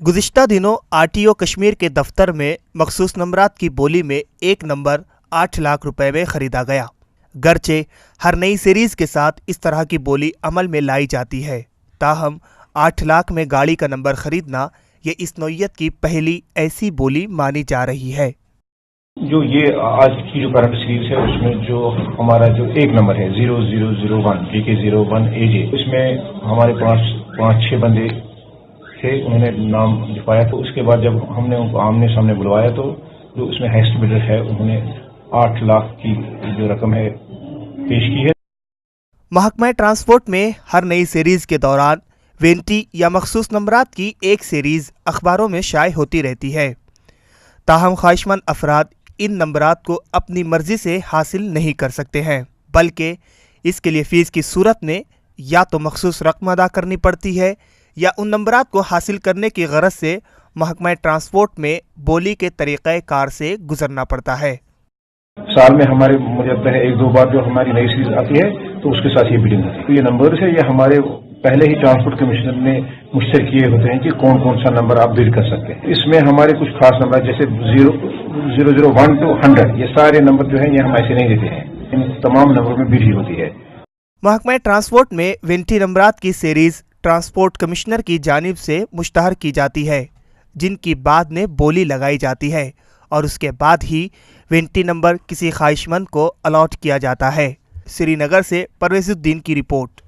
गुज़िश्ता दिनों आरटीओ कश्मीर के दफ्तर में मखसूस नंबरात की बोली में एक नंबर 8 लाख रुपए में खरीदा गया। गरचे हर नई सीरीज के साथ इस तरह की बोली अमल में लाई जाती है, ताहम 8 लाख में गाड़ी का नंबर खरीदना ये इस नौइयत की पहली ऐसी बोली मानी जा रही है। जो ये आज की जो करंट सीरीज है उसमें जो हमारा जो एक नंबर है 0001 PK01 AJ, इसमें हमारे पाँच छः बंदे थे, उन्होंने नाम लिखवाया। तो उसके बाद जब हमने उनको आमने सामने बुलवाया तो जो उसमें हाईएस्ट बिडर है उन्होंने 8 लाख की जो रकम है पेश की है। महकमा ट्रांसपोर्ट में हर नई सीरीज के दौरान वेंटी या मखसूस नंबरात की एक सीरीज अखबारों में शाये होती रहती है, ताहम ख्वाहिशमंद अफराद इन नंबरात को अपनी मर्जी से हासिल नहीं कर सकते हैं, बल्कि इसके लिए फ़ीस की सूरत में या तो मखसूस रकम अदा करनी पड़ती है या उन नंबरात को हासिल करने की गरज से महकमा ट्रांसपोर्ट में बोली के तरीक़े कार से गुजरना पड़ता है। साल में हमारे मुझे लगता है 1-2 बार जो हमारी नई सीरीज आती है तो उसके साथ ये बिडिंग होती है। तो ये नंबर है, ये हमारे पहले ही ट्रांसपोर्ट कमिश्नर ने मुश्तर किए होते हैं कि कौन कौन सा नंबर आप बिड कर सकते हैं। इसमें हमारे कुछ खास नंबर जैसे 001 to 100 ये सारे नंबर जो है ये हम ऐसे नहीं देते हैं, इन तमाम नंबरों में बिड ही होती है। महकमा ट्रांसपोर्ट में वेंटी नंबरात की सीरीज ट्रांसपोर्ट कमिश्नर की जानिब से मुश्तहर की जाती है, जिनकी बाद में बोली लगाई जाती है और उसके बाद ही वेंटी नंबर किसी ख्वाहिशमंद को अलॉट किया जाता है। श्रीनगर से परवेज़ुद्दीन की रिपोर्ट।